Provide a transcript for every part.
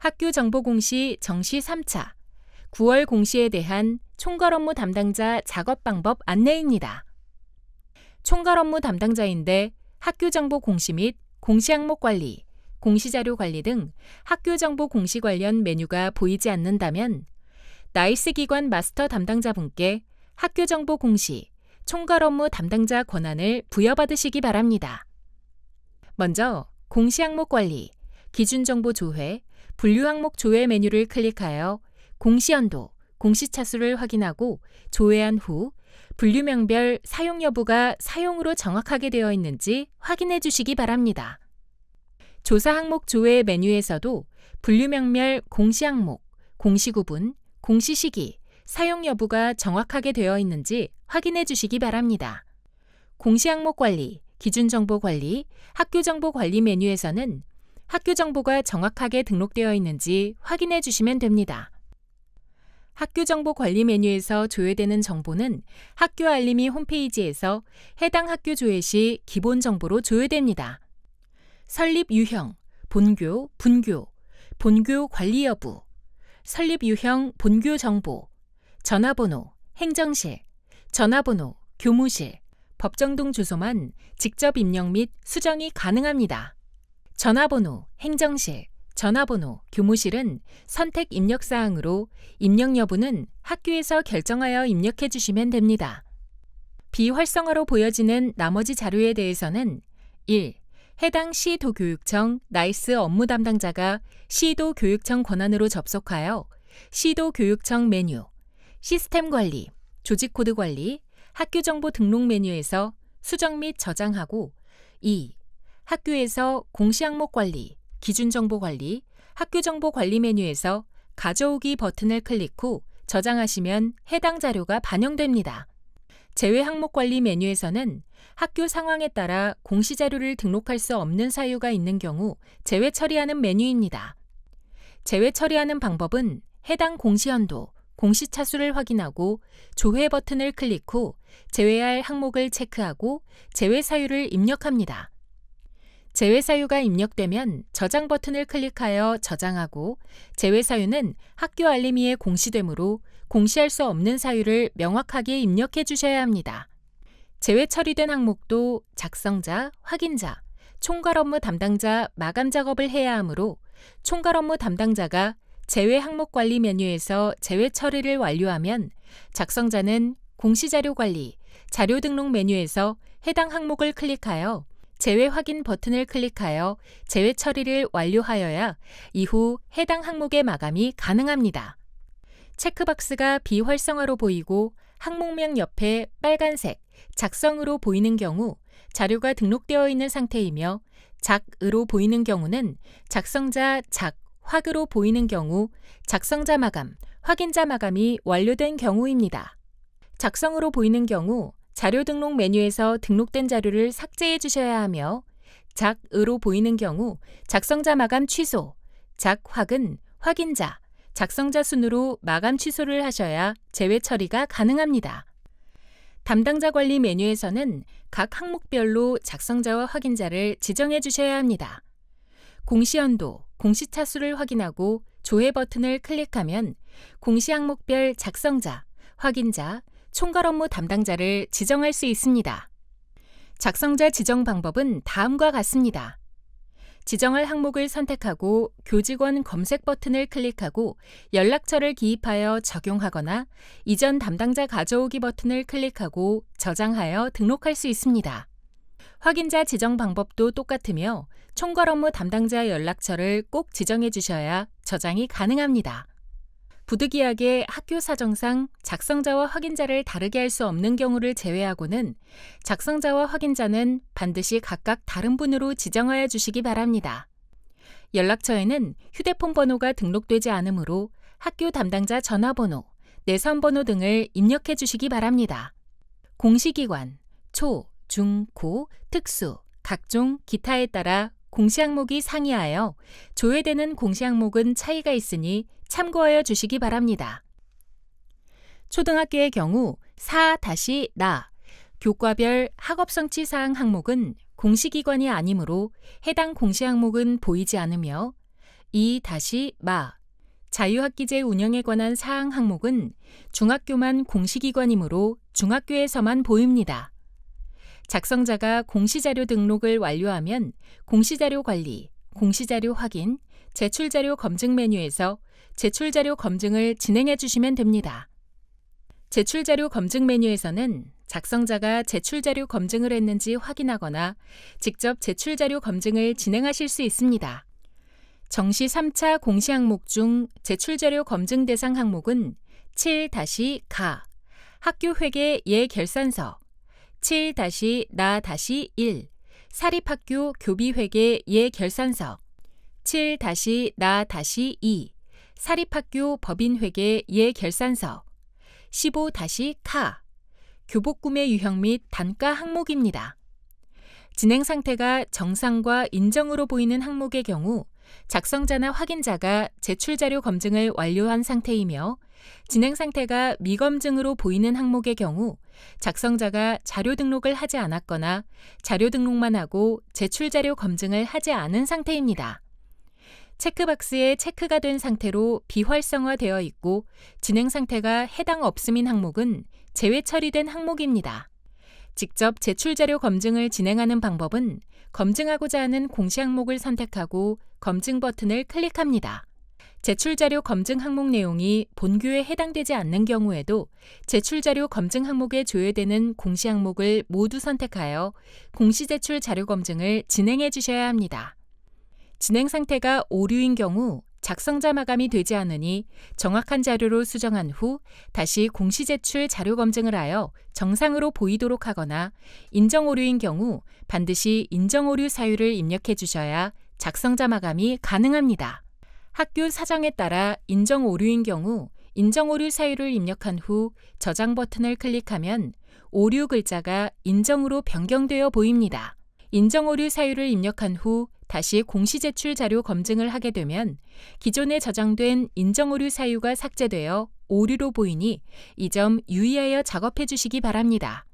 학교 정보 공시 정시 3차 9월 공시에 대한 총괄 업무 담당자 작업 방법 안내입니다. 총괄 업무 담당자인데 학교 정보 공시 및 공시 항목 관리, 공시 자료 관리 등 학교 정보 공시 관련 메뉴가 보이지 않는다면 나이스 기관 마스터 담당자분께 학교 정보 공시 총괄 업무 담당자 권한을 부여받으시기 바랍니다. 먼저 공시 항목 관리, 기준 정보 조회, 분류 항목 조회 메뉴를 클릭하여 공시 연도, 공시 차수를 확인하고 조회한 후 분류명별 사용 여부가 사용으로 정확하게 되어 있는지 확인해 주시기 바랍니다. 조사 항목 조회 메뉴에서도 분류명별 공시 항목, 공시 구분, 공시 시기, 사용 여부가 정확하게 되어 있는지 확인해 주시기 바랍니다. 공시 항목 관리, 기준 정보 관리, 학교 정보 관리 메뉴에서는 학교 정보가 정확하게 등록되어 있는지 확인해 주시면 됩니다. 학교 정보 관리 메뉴에서 조회되는 정보는 학교 알림이 홈페이지에서 해당 학교 조회 시 기본 정보로 조회됩니다. 설립 유형, 본교, 분교, 본교 관리 여부, 설립 유형 본교 정보, 전화번호, 행정실, 전화번호, 교무실, 법정동 주소만 직접 입력 및 수정이 가능합니다. 전화번호, 행정실, 전화번호, 교무실은 선택 입력 사항으로 입력 여부는 학교에서 결정하여 입력해 주시면 됩니다. 비활성화로 보여지는 나머지 자료에 대해서는 1. 해당 시도교육청 나이스 업무 담당자가 시도교육청 권한으로 접속하여 시도교육청 메뉴, 시스템 관리, 조직 코드 관리, 학교 정보 등록 메뉴에서 수정 및 저장하고 2. 학교에서 공시 항목 관리, 기준 정보 관리, 학교 정보 관리 메뉴에서 가져오기 버튼을 클릭 후 저장하시면 해당 자료가 반영됩니다. 제외 항목 관리 메뉴에서는 학교 상황에 따라 공시 자료를 등록할 수 없는 사유가 있는 경우 제외 처리하는 메뉴입니다. 제외 처리하는 방법은 해당 공시 연도, 공시 차수를 확인하고 조회 버튼을 클릭 후 제외할 항목을 체크하고 제외 사유를 입력합니다. 제외 사유가 입력되면 저장 버튼을 클릭하여 저장하고 제외 사유는 학교 알림이에 공시되므로 공시할 수 없는 사유를 명확하게 입력해 주셔야 합니다. 제외 처리된 항목도 작성자, 확인자, 총괄 업무 담당자 마감 작업을 해야 하므로 총괄 업무 담당자가 제외 항목 관리 메뉴에서 제외 처리를 완료하면 작성자는 공시자료 관리, 자료 등록 메뉴에서 해당 항목을 클릭하여 제외 확인 버튼을 클릭하여 제외 처리를 완료하여야 이후 해당 항목의 마감이 가능합니다. 체크박스가 비활성화로 보이고 항목명 옆에 빨간색 작성으로 보이는 경우 자료가 등록되어 있는 상태이며 작으로 보이는 경우는 작성자 작, 확으로 보이는 경우 작성자 마감, 확인자 마감이 완료된 경우입니다. 작성으로 보이는 경우 자료 등록 메뉴에서 등록된 자료를 삭제해 주셔야 하며 작으로 보이는 경우 작성자 마감 취소, 작확은 확인자, 작성자 순으로 마감 취소를 하셔야 제외 처리가 가능합니다. 담당자 관리 메뉴에서는 각 항목별로 작성자와 확인자를 지정해 주셔야 합니다. 공시 연도, 공시 차수를 확인하고 조회 버튼을 클릭하면 공시 항목별 작성자, 확인자, 총괄 업무 담당자를 지정할 수 있습니다. 작성자 지정 방법은 다음과 같습니다. 지정할 항목을 선택하고 교직원 검색 버튼을 클릭하고 연락처를 기입하여 적용하거나 이전 담당자 가져오기 버튼을 클릭하고 저장하여 등록할 수 있습니다. 확인자 지정 방법도 똑같으며 총괄 업무 담당자 연락처를 꼭 지정해 주셔야 저장이 가능합니다. 부득이하게 학교 사정상 작성자와 확인자를 다르게 할 수 없는 경우를 제외하고는 작성자와 확인자는 반드시 각각 다른 분으로 지정하여 주시기 바랍니다. 연락처에는 휴대폰 번호가 등록되지 않으므로 학교 담당자 전화번호, 내선번호 등을 입력해 주시기 바랍니다. 공시기관, 초, 중, 고, 특수, 각종 기타에 따라 공시 항목이 상이하여 조회되는 공시 항목은 차이가 있으니 참고하여 주시기 바랍니다. 초등학교의 경우 4-나 교과별 학업성취 사항 항목은 공시기관이 아니므로 해당 공시 항목은 보이지 않으며 2-마 자유학기제 운영에 관한 사항 항목은 중학교만 공시기관이므로 중학교에서만 보입니다. 작성자가 공시자료 등록을 완료하면 공시자료 관리, 공시자료 확인, 제출자료 검증 메뉴에서 제출자료 검증을 진행해 주시면 됩니다. 제출자료 검증 메뉴에서는 작성자가 제출자료 검증을 했는지 확인하거나 직접 제출자료 검증을 진행하실 수 있습니다. 정시 3차 공시 항목 중 제출자료 검증 대상 항목은 7-가 학교회계 예결산서, 7-나-1 사립학교 교비회계 예결산서, 7-나-2 사립학교 법인회계 예결산서, 15-카 교복구매 유형 및 단가 항목입니다. 진행 상태가 정상과 인정으로 보이는 항목의 경우 작성자나 확인자가 제출자료 검증을 완료한 상태이며 진행 상태가 미검증으로 보이는 항목의 경우 작성자가 자료 등록을 하지 않았거나 자료 등록만 하고 제출자료 검증을 하지 않은 상태입니다. 체크박스에 체크가 된 상태로 비활성화되어 있고 진행 상태가 해당 없음인 항목은 제외 처리된 항목입니다. 직접 제출자료 검증을 진행하는 방법은 검증하고자 하는 공시 항목을 선택하고 검증 버튼을 클릭합니다. 제출자료 검증 항목 내용이 본교에 해당되지 않는 경우에도 제출자료 검증 항목에 조회되는 공시 항목을 모두 선택하여 공시제출 자료 검증을 진행해 주셔야 합니다. 진행 상태가 오류인 경우 작성자 마감이 되지 않으니 정확한 자료로 수정한 후 다시 공시제출 자료 검증을 하여 정상으로 보이도록 하거나 인정 오류인 경우 반드시 인정 오류 사유를 입력해 주셔야 작성자 마감이 가능합니다. 학교 사정에 따라 인정 오류인 경우 인정 오류 사유를 입력한 후 저장 버튼을 클릭하면 오류 글자가 인정으로 변경되어 보입니다. 인정 오류 사유를 입력한 후 다시 공시제출 자료 검증을 하게 되면 기존에 저장된 인정 오류 사유가 삭제되어 오류로 보이니 이 점 유의하여 작업해 주시기 바랍니다.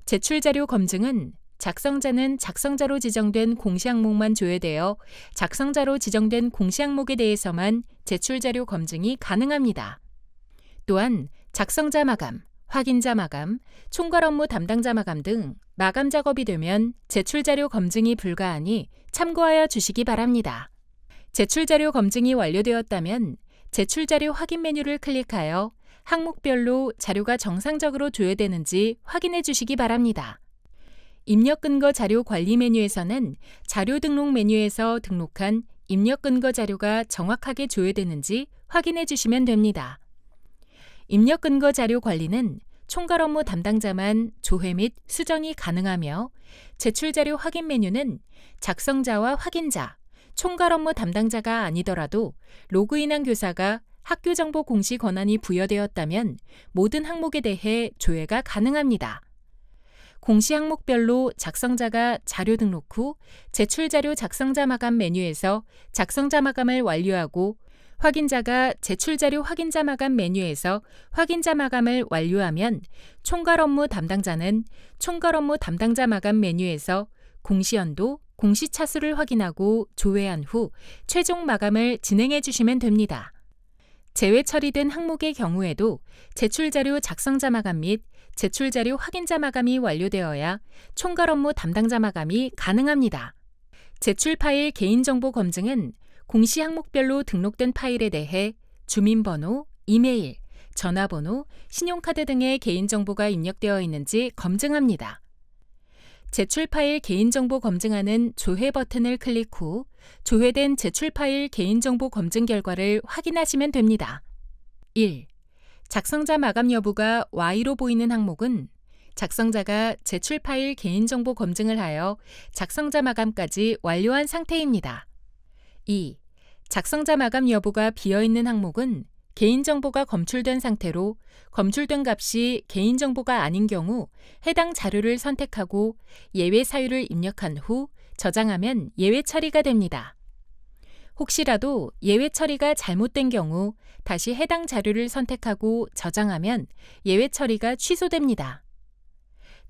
제출 자료 검증은 작성자는 작성자로 지정된 공시 항목만 조회되어 작성자로 지정된 공시 항목에 대해서만 제출 자료 검증이 가능합니다. 또한 작성자 마감, 확인자 마감, 총괄 업무 담당자 마감 등 마감 작업이 되면 제출자료 검증이 불가하니 참고하여 주시기 바랍니다. 제출자료 검증이 완료되었다면 제출자료 확인 메뉴를 클릭하여 항목별로 자료가 정상적으로 조회되는지 확인해 주시기 바랍니다. 입력 근거 자료 관리 메뉴에서는 자료 등록 메뉴에서 등록한 입력 근거 자료가 정확하게 조회되는지 확인해 주시면 됩니다. 입력 근거 자료 관리는 총괄 업무 담당자만 조회 및 수정이 가능하며 제출 자료 확인 메뉴는 작성자와 확인자, 총괄 업무 담당자가 아니더라도 로그인한 교사가 학교 정보 공시 권한이 부여되었다면 모든 항목에 대해 조회가 가능합니다. 공시 항목별로 작성자가 자료 등록 후 제출 자료 작성자 마감 메뉴에서 작성자 마감을 완료하고 확인자가 제출 자료 확인자 마감 메뉴에서 확인자 마감을 완료하면 총괄 업무 담당자는 총괄 업무 담당자 마감 메뉴에서 공시 연도, 공시 차수를 확인하고 조회한 후 최종 마감을 진행해 주시면 됩니다. 제외 처리된 항목의 경우에도 제출 자료 작성자 마감 및 제출 자료 확인자 마감이 완료되어야 총괄 업무 담당자 마감이 가능합니다. 제출 파일 개인정보 검증은 공시 항목별로 등록된 파일에 대해 주민번호, 이메일, 전화번호, 신용카드 등의 개인정보가 입력되어 있는지 검증합니다. 제출 파일 개인정보 검증하는 조회 버튼을 클릭 후 조회된 제출 파일 개인정보 검증 결과를 확인하시면 됩니다. 1. 작성자 마감 여부가 Y로 보이는 항목은 작성자가 제출 파일 개인정보 검증을 하여 작성자 마감까지 완료한 상태입니다. 2. 작성자 마감 여부가 비어있는 항목은 개인정보가 검출된 상태로 검출된 값이 개인정보가 아닌 경우 해당 자료를 선택하고 예외 사유를 입력한 후 저장하면 예외 처리가 됩니다. 혹시라도 예외 처리가 잘못된 경우 다시 해당 자료를 선택하고 저장하면 예외 처리가 취소됩니다.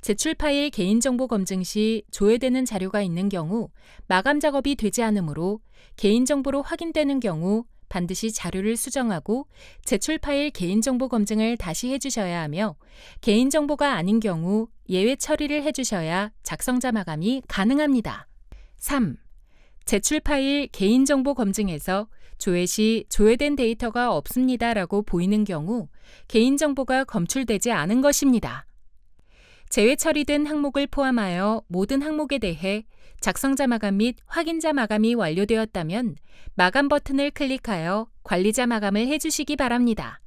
제출 파일 개인정보 검증 시 조회되는 자료가 있는 경우 마감 작업이 되지 않으므로 개인정보로 확인되는 경우 반드시 자료를 수정하고 제출 파일 개인정보 검증을 다시 해주셔야 하며 개인정보가 아닌 경우 예외 처리를 해주셔야 작성자 마감이 가능합니다. 3. 제출 파일 개인정보 검증에서 조회 시 조회된 데이터가 없습니다라고 보이는 경우 개인정보가 검출되지 않은 것입니다. 제외 처리된 항목을 포함하여 모든 항목에 대해 작성자 마감 및 확인자 마감이 완료되었다면 마감 버튼을 클릭하여 관리자 마감을 해주시기 바랍니다.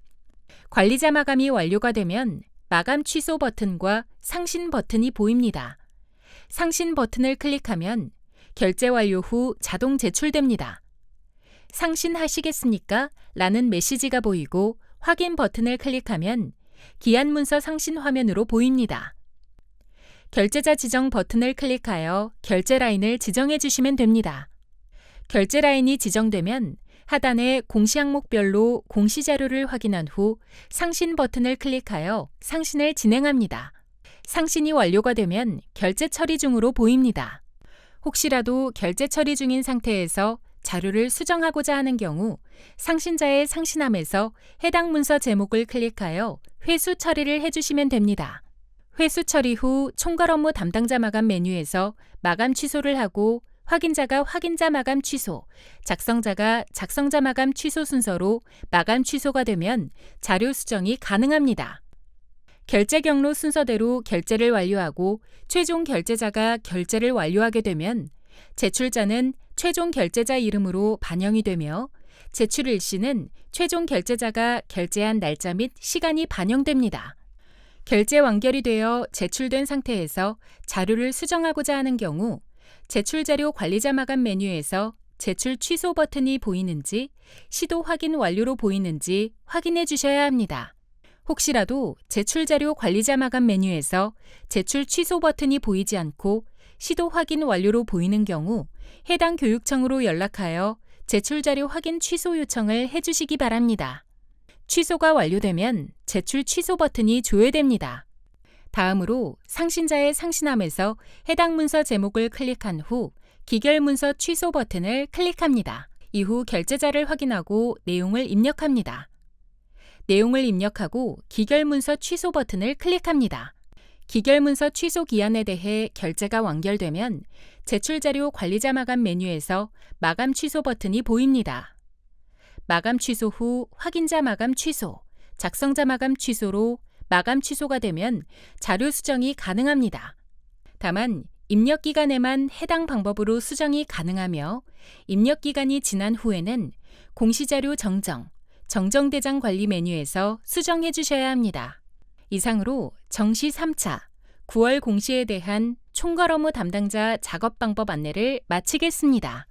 관리자 마감이 완료가 되면 마감 취소 버튼과 상신 버튼이 보입니다. 상신 버튼을 클릭하면 결제 완료 후 자동 제출됩니다. 상신하시겠습니까? 라는 메시지가 보이고 확인 버튼을 클릭하면 기한 문서 상신 화면으로 보입니다. 결제자 지정 버튼을 클릭하여 결제 라인을 지정해 주시면 됩니다. 결제 라인이 지정되면 하단의 공시 항목별로 공시 자료를 확인한 후 상신 버튼을 클릭하여 상신을 진행합니다. 상신이 완료가 되면 결제 처리 중으로 보입니다. 혹시라도 결제 처리 중인 상태에서 자료를 수정하고자 하는 경우 상신자의 상신함에서 해당 문서 제목을 클릭하여 회수 처리를 해주시면 됩니다. 회수 처리 후 총괄 업무 담당자 마감 메뉴에서 마감 취소를 하고 확인자가 확인자 마감 취소, 작성자가 작성자 마감 취소 순서로 마감 취소가 되면 자료 수정이 가능합니다. 결제 경로 순서대로 결제를 완료하고 최종 결제자가 결제를 완료하게 되면 제출자는 최종 결제자 이름으로 반영이 되며 제출 일시는 최종 결제자가 결제한 날짜 및 시간이 반영됩니다. 결제 완결이 되어 제출된 상태에서 자료를 수정하고자 하는 경우 제출 자료 관리자 마감 메뉴에서 제출 취소 버튼이 보이는지 시도 확인 완료로 보이는지 확인해 주셔야 합니다. 혹시라도 제출 자료 관리자 마감 메뉴에서 제출 취소 버튼이 보이지 않고 시도 확인 완료로 보이는 경우 해당 교육청으로 연락하여 제출 자료 확인 취소 요청을 해주시기 바랍니다. 취소가 완료되면 제출 취소 버튼이 조회됩니다. 다음으로 상신자의 상신함에서 해당 문서 제목을 클릭한 후 기결 문서 취소 버튼을 클릭합니다. 이후 결제자를 확인하고 내용을 입력합니다. 내용을 입력하고 기결 문서 취소 버튼을 클릭합니다. 기결 문서 취소 기한에 대해 결제가 완결되면 제출 자료 관리자 마감 메뉴에서 마감 취소 버튼이 보입니다. 마감 취소 후 확인자 마감 취소, 작성자 마감 취소로 마감 취소가 되면 자료 수정이 가능합니다. 다만 입력 기간에만 해당 방법으로 수정이 가능하며 입력 기간이 지난 후에는 공시자료 정정, 정정대장 관리 메뉴에서 수정해 주셔야 합니다. 이상으로 정시 3차 9월 공시에 대한 총괄 업무 담당자 작업 방법 안내를 마치겠습니다.